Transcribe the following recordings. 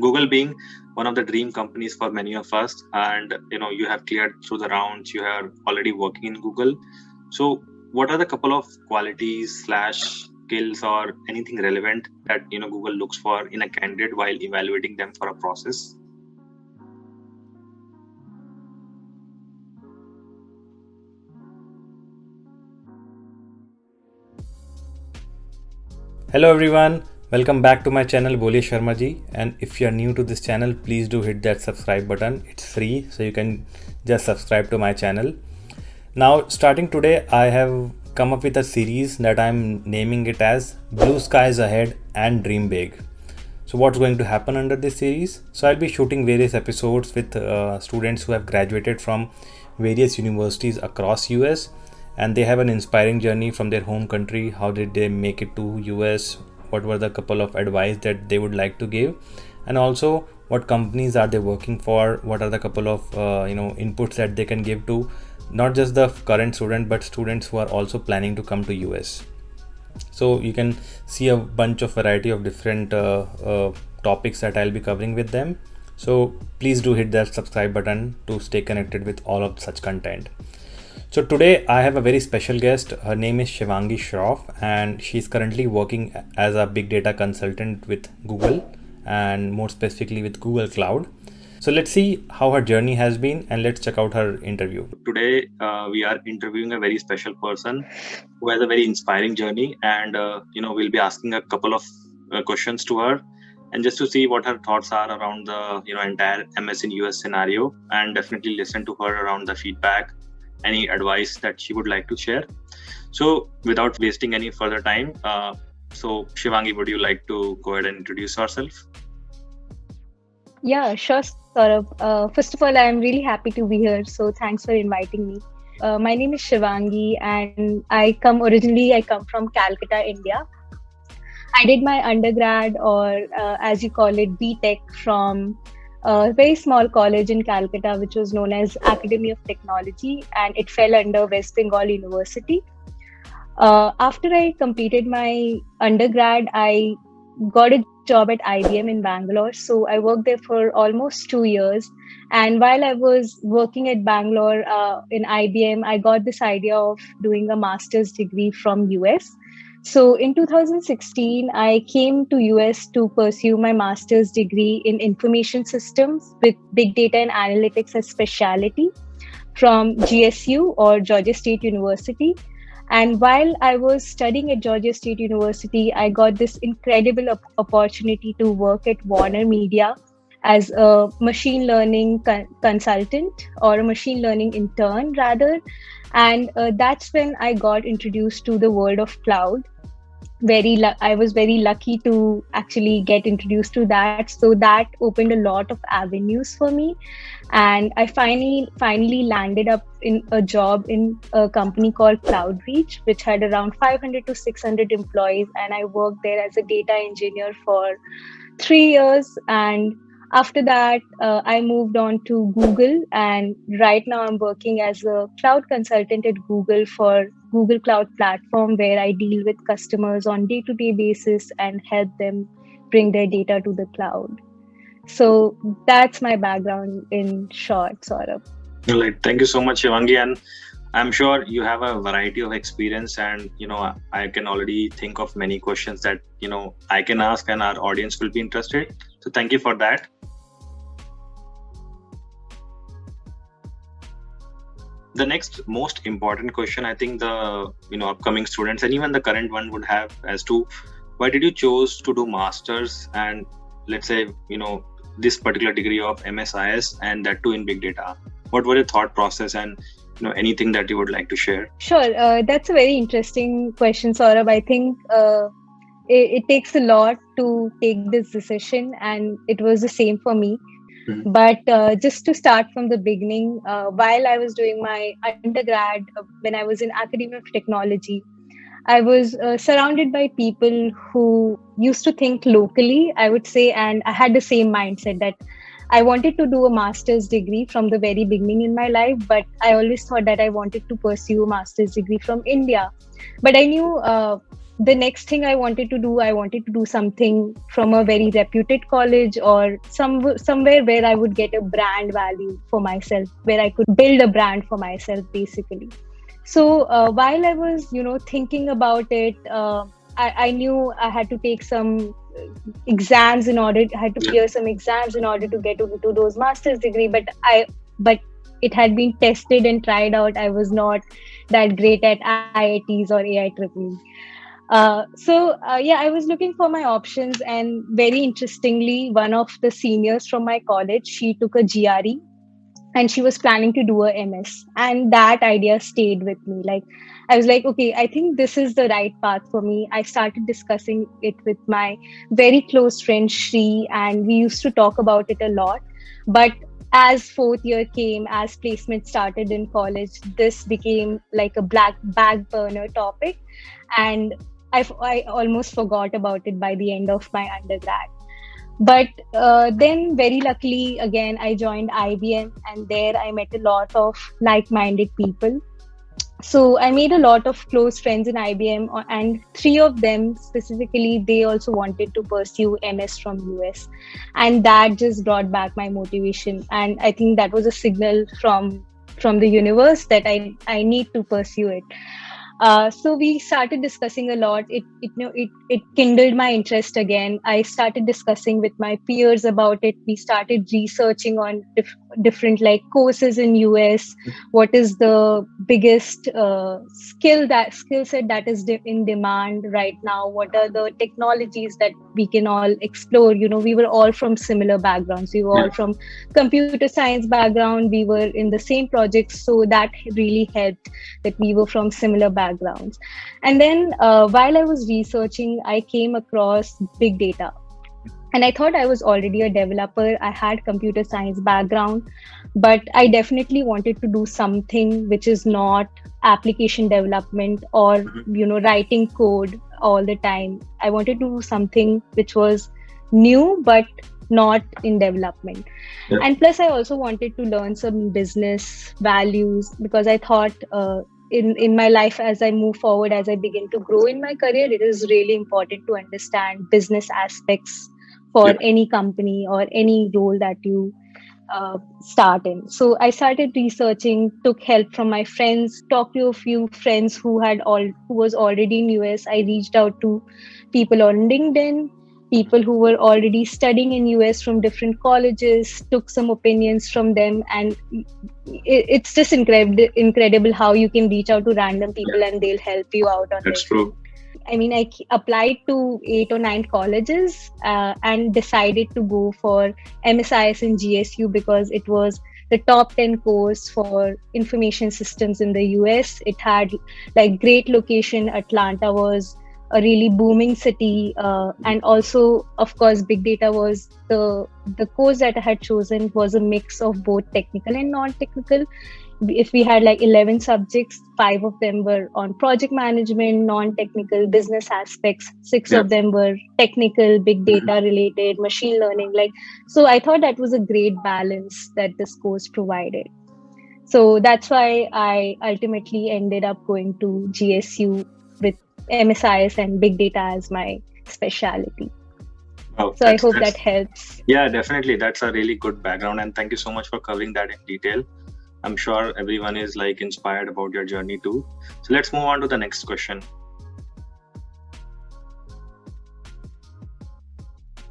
Google being one of the dream companies for many of us, and you have cleared through the rounds. You are already working in Google. So, what are the couple of qualities slash skills or anything relevant that Google looks for in a candidate while evaluating them for a process? Hello everyone, welcome back to my channel Boliye Sharma ji. And if you are new to this channel, please do hit that subscribe button. It's free, so you can just subscribe to my channel. Now, starting today, I have come up with a series that I'm naming it as Blue Skies Ahead and Dream Big. So what's going to happen under this series? So I'll be shooting various episodes with students who have graduated from various universities across US, and they have an inspiring journey from their home country. How did they make it to US? What were the couple of advice that they would like to give? And also what companies are they working for? What are the couple of inputs that they can give to not just the current student but students who are also planning to come to US? So you can see a bunch of variety of different topics that I'll be covering with them. So please do hit that subscribe button to stay connected with all of such content. So today I have a very special guest. Her name is Shivangi Shroff, and she's currently working as a big data consultant with Google, and more specifically with Google Cloud. So let's see how her journey has been, and let's check out her interview. Today, we are interviewing a very special person who has a very inspiring journey, and we'll be asking a couple of questions to her, and just to see what her thoughts are around the entire MS in US scenario, and definitely listen to her around the feedback, any advice that she would like to share. So, without wasting any further time, so Shivangi, would you like to go ahead and introduce yourself? Yeah, sure, Saurabh. First of all, I'm really happy to be here. So thanks for inviting me. My name is Shivangi, and I come from Calcutta, India. I did my undergrad, or as you call it, BTech, from a very small college in Calcutta, which was known as Academy of Technology, and it fell under West Bengal University. After I completed my undergrad, I got a job at IBM in Bangalore. So I worked there for almost 2 years. And while I was working at Bangalore in IBM, I got this idea of doing a master's degree from US. So in 2016, I came to US to pursue my master's degree in information systems with big data and analytics as specialty from GSU, or Georgia State University. And while I was studying at Georgia State University, I got this incredible opportunity to work at Warner Media as a machine learning consultant, or a machine learning intern, rather. And that's when I got introduced to the world of cloud. I was very lucky to actually get introduced to that. So that opened a lot of avenues for me, and I finally landed up in a job in a company called CloudReach, which had around 500 to 600 employees, and I worked there as a data engineer for 3 years. And after that, I moved on to Google, and right now I'm working as a cloud consultant at Google for Google Cloud Platform, where I deal with customers on day-to-day basis and help them bring their data to the cloud. So that's my background in short, sort of. Like, thank you so much, Shivangi, and I'm sure you have a variety of experience, and I can already think of many questions that I can ask, and our audience will be interested. So thank you for that. The next most important question, I think the upcoming students and even the current one would have, as to why did you choose to do masters, and let's say this particular degree of MSIS, and that too in big data. What were your thought process, and anything that you would like to share? Sure, that's a very interesting question, Saurabh. I think it takes a lot to take this decision, and it was the same for me. But just to start from the beginning, while I was doing my undergrad, when I was in Academy of Technology, I was surrounded by people who used to think locally, I would say, and I had the same mindset that I wanted to do a master's degree from the very beginning in my life, but I always thought that I wanted to pursue a master's degree from India. But I knew the next thing I wanted to do something from a very reputed college, or somewhere where I would get a brand value for myself, where I could build a brand for myself, basically. So while I was, thinking about it, I knew I had to take some exams I had to clear some exams in order to get to those master's degree. But it had been tested and tried out. I was not that great at IITs or AIEEE. I was looking for my options, and very interestingly, one of the seniors from my college, she took a GRE, and she was planning to do a MS, and that idea stayed with me. Like, I was like, okay, I think this is the right path for me. I started discussing it with my very close friend Shri, and we used to talk about it a lot. But as fourth year came, as placement started in college, this became like a back burner topic, and I almost forgot about it by the end of my undergrad. But then, very luckily, again, I joined IBM, and there I met a lot of like-minded people. So I made a lot of close friends in IBM, and three of them specifically, they also wanted to pursue MS from US, and that just brought back my motivation. And I think that was a signal from the universe that I need to pursue it. So we started discussing a lot. It kindled my interest again. I started discussing with my peers about it. We started researching on different like courses in US. What is the biggest skill set that is in demand right now? What are the technologies that we can all explore? We were all from similar backgrounds. We were all from computer science background. We were in the same projects, so that really helped that we were from similar backgrounds. And then while I was researching, I came across big data. And I thought I was already a developer. I had computer science background, but I definitely wanted to do something which is not application development or, writing code all the time. I wanted to do something which was new, but not in development. And plus, I also wanted to learn some business values, because I thought in my life, as I move forward, as I begin to grow in my career, it is really important to understand business aspects for any company or any role that you start in. So I started researching, took help from my friends, talked to a few friends who was already in US. I reached out to people on LinkedIn, people who were already studying in US from different colleges, took some opinions from them. And it's just incredible how you can reach out to random people and they'll help you out on That's it. true. I mean, I applied to 8 or 9 colleges and decided to go for MSIS in GSU because it was the top 10 course for information systems in the US. It had like great location. Atlanta was a really booming city, and also, of course, big data was the course that I had chosen was a mix of both technical and non-technical. If we had like 11 subjects, 5 of them were on project management, non-technical business aspects, 6 of them were technical, big data related, machine learning. So I thought that was a great balance that this course provided. So that's why I ultimately ended up going to GSU with MSIS and big data as my specialty. Oh, so I hope that helps. Yeah, definitely. That's a really good background, and thank you so much for covering that in detail. I'm sure everyone is like inspired about your journey too. So let's move on to the next question.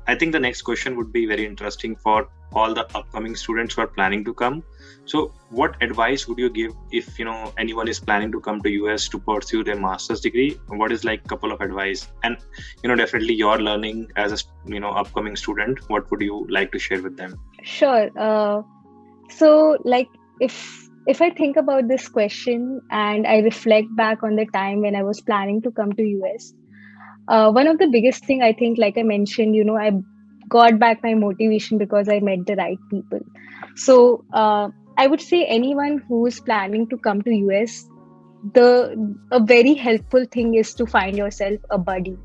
I think the next question would be very interesting for all the upcoming students who are planning to come. So what advice would you give if anyone is planning to come to US to pursue their master's degree? What is like a couple of advice? And definitely your learning as a upcoming student, what would you like to share with them? Sure. So like if I think about this question and I reflect back on the time when I was planning to come to US, one of the biggest thing I think, like I mentioned, I got back my motivation because I met the right people. So I would say anyone who is planning to come to US, a very helpful thing is to find yourself a buddy.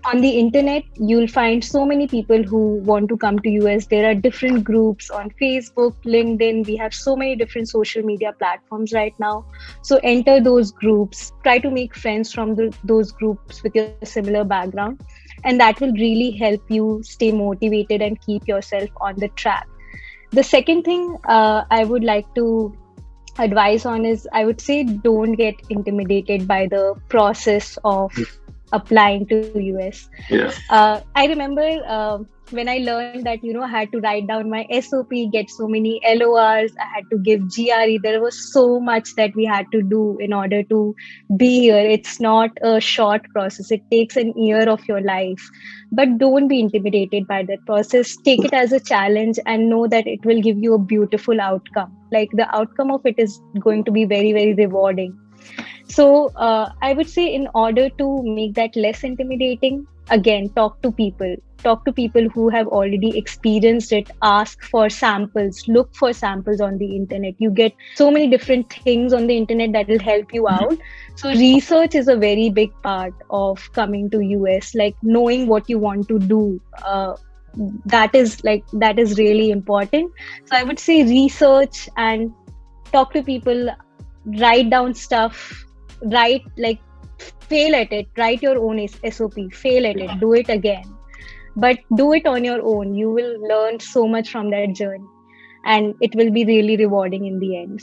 on the internet, you'll find so many people who want to come to US. There are different groups on Facebook, LinkedIn. We have so many different social media platforms right now. So enter those groups, try to make friends from those groups with your similar background, and that will really help you stay motivated and keep yourself on the track. The second thing I would like to advise on is, I would say, don't get intimidated by the process of applying to US. Yeah. I remember when I learned that, I had to write down my SOP, get so many LORs, I had to give GRE. There was so much that we had to do in order to be here. It's not a short process. It takes an year of your life. But don't be intimidated by that process. Take it as a challenge and know that it will give you a beautiful outcome. Like, the outcome of it is going to be very, very rewarding. So I would say, in order to make that less intimidating, again, talk to people who have already experienced it. Ask for samples, look for samples on the internet. You get so many different things on the internet that will help you out. So research is a very big part of coming to US, like knowing what you want to do. That is really important. So I would say research and talk to people, write down stuff, fail at it, write your own SOP, fail at it, do it again, but do it on your own. You will learn so much from that journey, and it will be really rewarding in the end.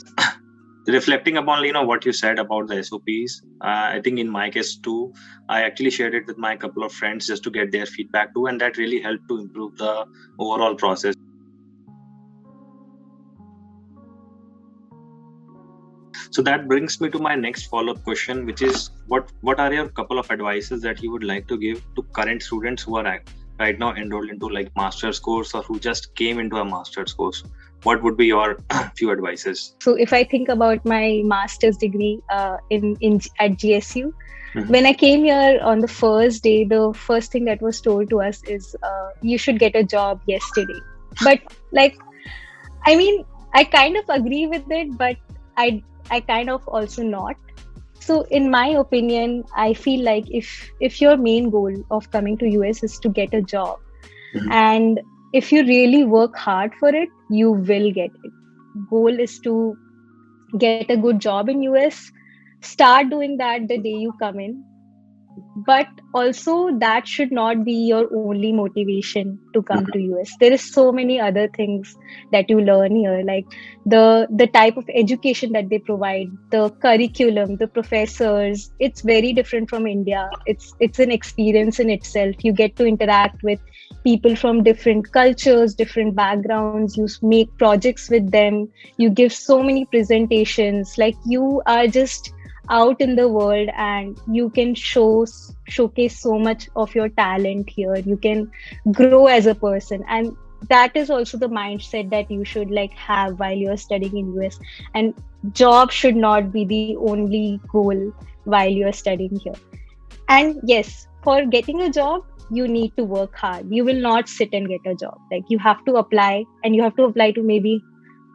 Reflecting upon what you said about the SOPs, I think in my case too, I actually shared it with my couple of friends just to get their feedback too, and that really helped to improve the overall process. So that brings me to my next follow-up question, which is, what are your couple of advices that you would like to give to current students who are right now enrolled into like master's course, or who just came into a master's course? What would be your few advices? So if I think about my master's degree at GSU, when I came here on the first day, the first thing that was told to us is, you should get a job yesterday. But I kind of agree with it, but I kind of also not. So in my opinion, I feel like if your main goal of coming to US is to get a job, and if you really work hard for it, you will get it. Goal is to get a good job in US. Start doing that the day you come in. But also, that should not be your only motivation to come to US. There is so many other things that you learn here, like the type of education that they provide, the curriculum, the professors. It's very different from India. It's an experience in itself. You get to interact with people from different cultures, different backgrounds. You make projects with them. You give so many presentations. Like, you are just out in the world, and you can showcase so much of your talent here. You can grow as a person, and that is also the mindset that you should have while you're studying in US. And job should not be the only goal while you're studying here. And yes, for getting a job, you need to work hard. You will not sit and get a job. Like, you have to apply, and you have to apply to maybe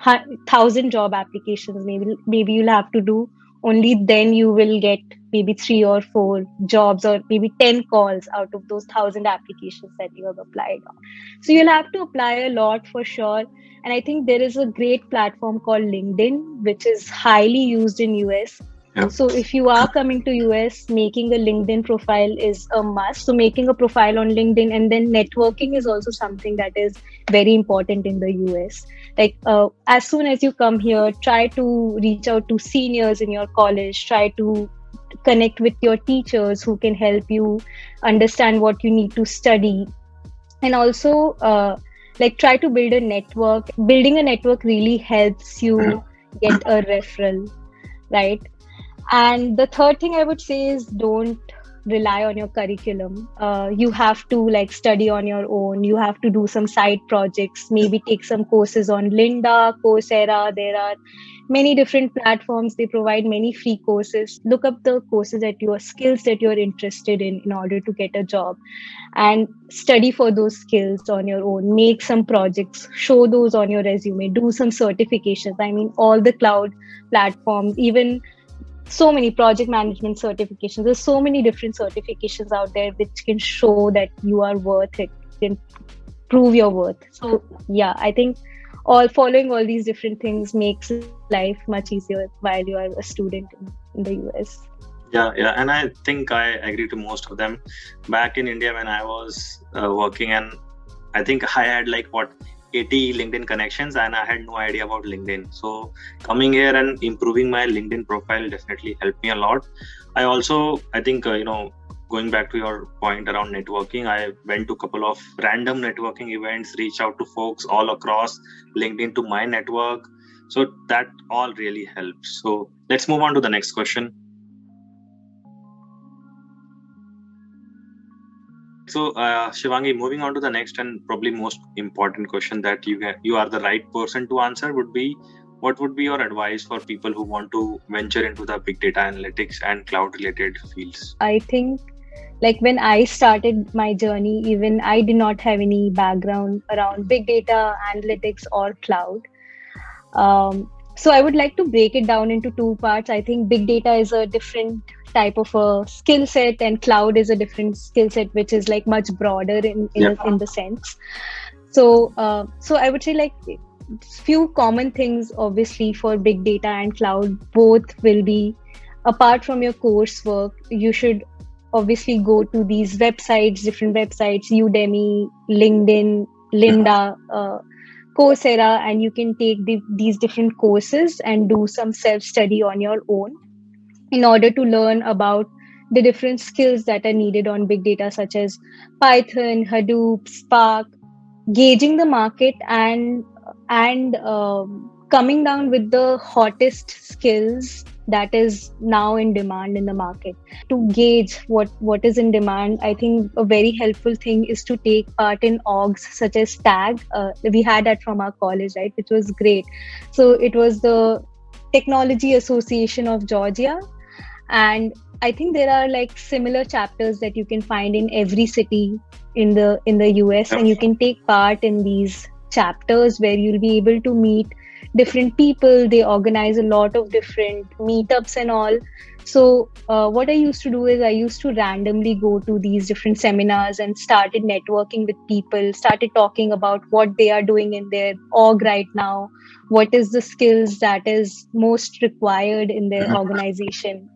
1,000 job applications. Maybe you'll have to do. Only then you will get maybe 3 or 4 jobs, or maybe 10 calls out of those 1,000 applications that you have applied on. So you'll have to apply a lot for sure. And I think there is a great platform called LinkedIn, which is highly used in US. Yeah. So if you are coming to US, making a LinkedIn profile is a must. So making a profile on LinkedIn, and then networking is also something that is very important in the US. Like, as soon as you come here, try to reach out to seniors in your college, try to connect with your teachers who can help you understand what you need to study. And also, try to build a network. Building a network really helps you get a referral, right? And the third thing I would say is, don't rely on your curriculum. You have to study on your own. You have to do some side projects, maybe take some courses on Lynda, Coursera. There are many different platforms. They provide many free courses. Look up the courses that your skills that you're interested in order to get a job, and study for those skills on your own. Make some projects, show those on your resume, do some certifications. I mean, all the cloud platforms, even so many project management certifications. There's so many different certifications out there which can show that you are worth it, can prove your worth. So yeah, I think following all these different things makes life much easier while you are a student in the US. Yeah, and I think I agree to most of them. Back in India, when I was working, and I think I had like 80 LinkedIn connections, and I had no idea about LinkedIn. So coming here and improving my LinkedIn profile definitely helped me a lot. I think going back to your point around networking, I went to a couple of random networking events, reached out to folks all across LinkedIn to my network. So that all really helps. So let's move on to the next question. So, Shivangi, moving on to the next and probably most important question that you are the right person to answer would be, what would be your advice for people who want to venture into the big data analytics and cloud related fields? I think like when I started my journey, even I did not have any background around big data analytics or cloud. So I would like to break it down into two parts. I think big data is a different type of a skill set, and cloud is a different skill set, which is like much broader in the sense. So I would say like few common things obviously for big data and cloud. Both will be, apart from your coursework, you should obviously go to these websites, different websites, Udemy, LinkedIn, Lynda, Coursera, and you can take these different courses and do some self-study on your own in order to learn about the different skills that are needed on big data, such as Python, Hadoop, Spark, gauging the market, and coming down with the hottest skills that is now in demand in the market. To gauge what is in demand, I think a very helpful thing is to take part in orgs such as TAG. We had that from our college, right, which was great. So it was the Technology Association of Georgia, and I think there are like similar chapters that you can find in every city in the US, and you can take part in these chapters where you'll be able to meet different people. They organize a lot of different meetups and all. So what I used to do is I used to randomly go to these different seminars and started networking with people, started talking about what they are doing in their org right now, what is the skills that is most required in their organization,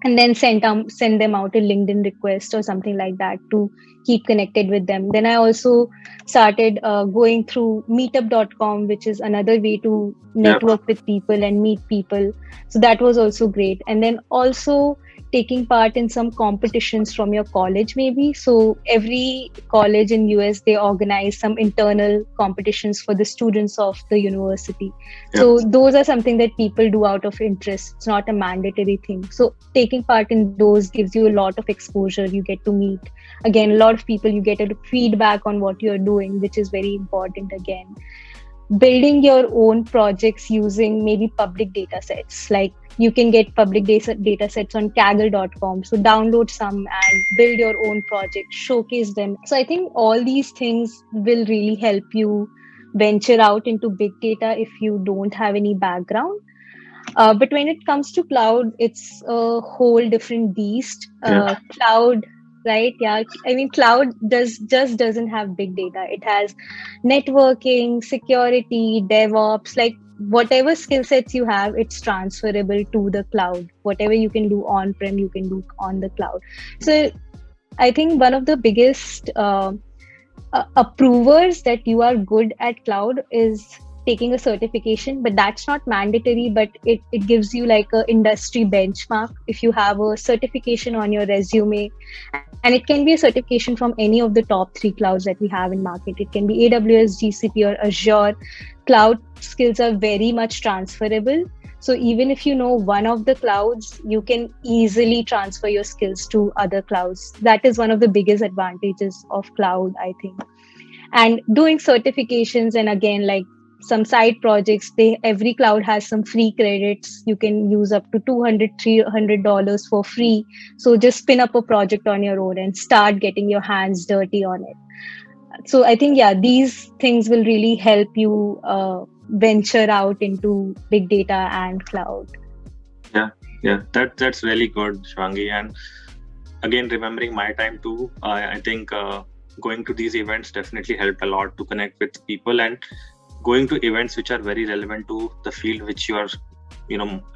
and then send them out a LinkedIn request or something like that to keep connected with them. Then I also started going through meetup.com, which is another way to network with people and meet people. So that was also great. And then also taking part in some competitions from your college, maybe. So every college in US, they organize some internal competitions for the students of the university. So those are something that people do out of interest. It's not a mandatory thing. So taking part in those gives you a lot of exposure. You get to meet, again, a lot of people. You get a feedback on what you're doing, which is very important. Again, building your own projects using maybe public data sets. Like you can get public data sets on kaggle.com. So download some and build your own project, showcase them. So I think all these things will really help you venture out into big data if you don't have any background. But when it comes to cloud, it's a whole different beast. Cloud, right? Yeah. I mean, cloud doesn't have big data. It has networking, security, DevOps, like whatever skill sets you have, it's transferable to the cloud. Whatever you can do on-prem, you can do on the cloud. So I think one of the biggest approvers that you are good at cloud is taking a certification, but that's not mandatory, but it gives you like a industry benchmark. If you have a certification on your resume, and it can be a certification from any of the top 3 clouds that we have in market. It can be AWS, GCP, or Azure. Cloud skills are very much transferable. So even if you know one of the clouds, you can easily transfer your skills to other clouds. That is one of the biggest advantages of cloud, I think. And doing certifications, and again, like some side projects, every cloud has some free credits. You can use up to $200-300 for free. So just spin up a project on your own and start getting your hands dirty on it. So I think, yeah, these things will really help you venture out into big data and cloud. Yeah, that's really good, Shivangi. And again, remembering my time too, I think going to these events definitely helped a lot to connect with people, and going to events which are very relevant to the field which you are,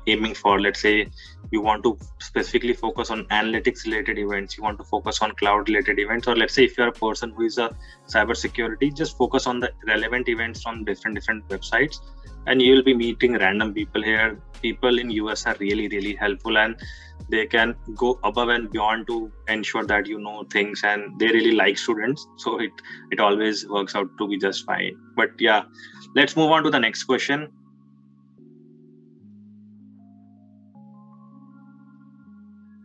aiming for. Let's say you want to specifically focus on analytics related events, you want to focus on cloud related events, or let's say if you're a person who is a cyber security, just focus on the relevant events from different websites, and you will be meeting random people here. People in US are really helpful, and they can go above and beyond to ensure that you know things, and they really like students, so it always works out to be just fine. But yeah, let's move on to the next question.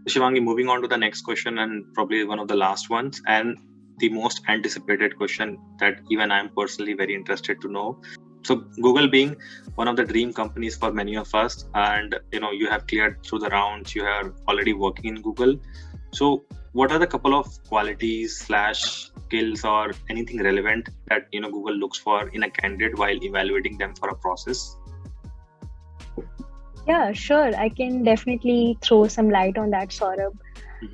Shivangi, moving on to the next question, and probably one of the last ones, and the most anticipated question that even I'm personally very interested to know. So Google being one of the dream companies for many of us, and you have cleared through the rounds, you are already working in Google. So what are the couple of qualities / skills or anything relevant that Google looks for in a candidate while evaluating them for a process? Yeah, sure. I can definitely throw some light on that, Saurabh.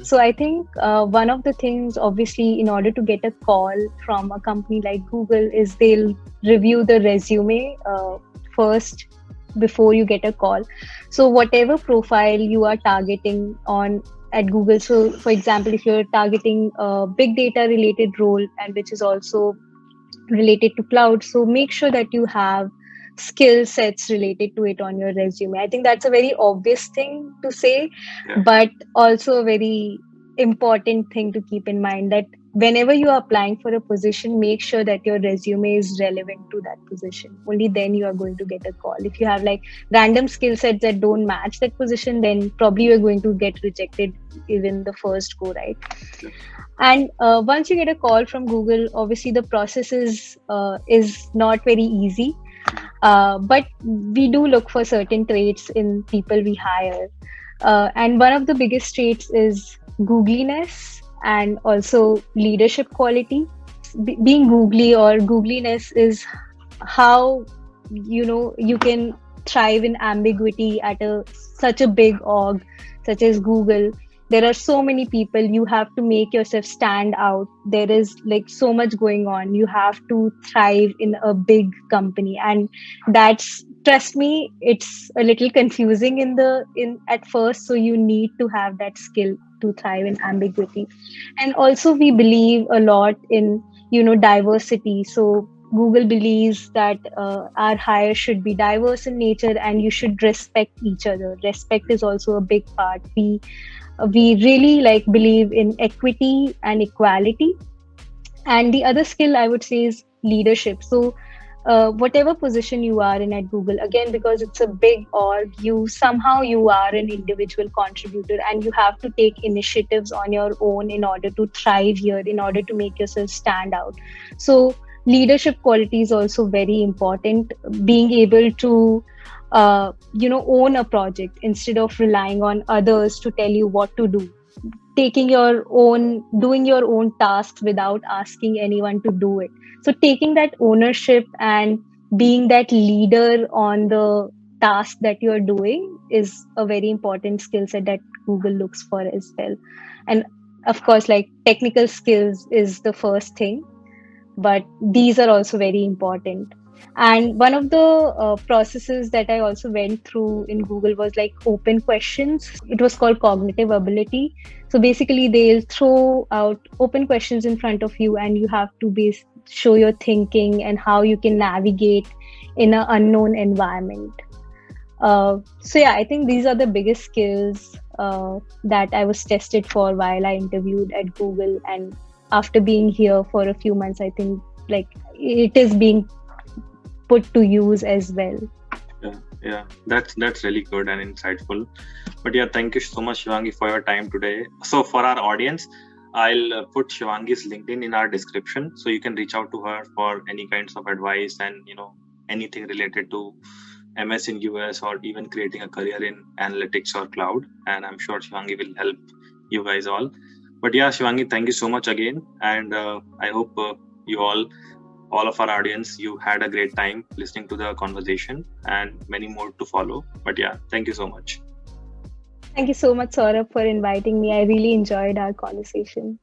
So I think one of the things, obviously, in order to get a call from a company like Google, is they'll review the resume first before you get a call. So whatever profile you are targeting on at Google, so for example, if you're targeting a big data related role and which is also related to cloud, so make sure that you have skill sets related to it on your resume. I think that's a very obvious thing to say, but also a very important thing to keep in mind, that whenever you are applying for a position, make sure that your resume is relevant to that position. Only then you are going to get a call. If you have like random skill sets that don't match that position, then probably you are going to get rejected even the first go, right? And once you get a call from Google, obviously the process is not very easy. But we do look for certain traits in people we hire. And one of the biggest traits is googliness and also leadership quality. Being googly or googliness is how, you can thrive in ambiguity at such a big org such as Google. There are so many people, you have to make yourself stand out. There is like so much going on. You have to thrive in a big company, and that's, trust me, it's a little confusing in at first. So you need to have that skill to thrive in ambiguity. And also we believe a lot in diversity. So Google believes that our hire should be diverse in nature, and you should respect each other. Respect is also a big part. We really believe in equity and equality. And the other skill I would say is leadership. So whatever position you are in at Google, again, because it's a big org, you are an individual contributor, and you have to take initiatives on your own in order to thrive here, in order to make yourself stand out. So leadership quality is also very important. Being able to own a project instead of relying on others to tell you what to do. Doing your own tasks without asking anyone to do it. So taking that ownership and being that leader on the task that you're doing is a very important skill set that Google looks for as well. And of course, technical skills is the first thing, but these are also very important. And one of the processes that I also went through in Google was open questions. It was called cognitive ability. So basically they'll throw out open questions in front of you, and you have to show your thinking and how you can navigate in an unknown environment. So yeah, I think these are the biggest skills that I was tested for while I interviewed at Google. And after being here for a few months, I think it is being put to use as well. Yeah, that's really good and insightful. But yeah, thank you so much, Shivangi, for your time today. So for our audience, I'll put Shivangi's LinkedIn in our description, so you can reach out to her for any kinds of advice and anything related to MS in US, or even creating a career in analytics or cloud. And I'm sure Shivangi will help you guys all. But yeah, Shivangi, thank you so much again, and I hope you all of our audience, you had a great time listening to the conversation, and many more to follow. But yeah, thank you so much. Thank you so much, Saurabh, for inviting me. I really enjoyed our conversation.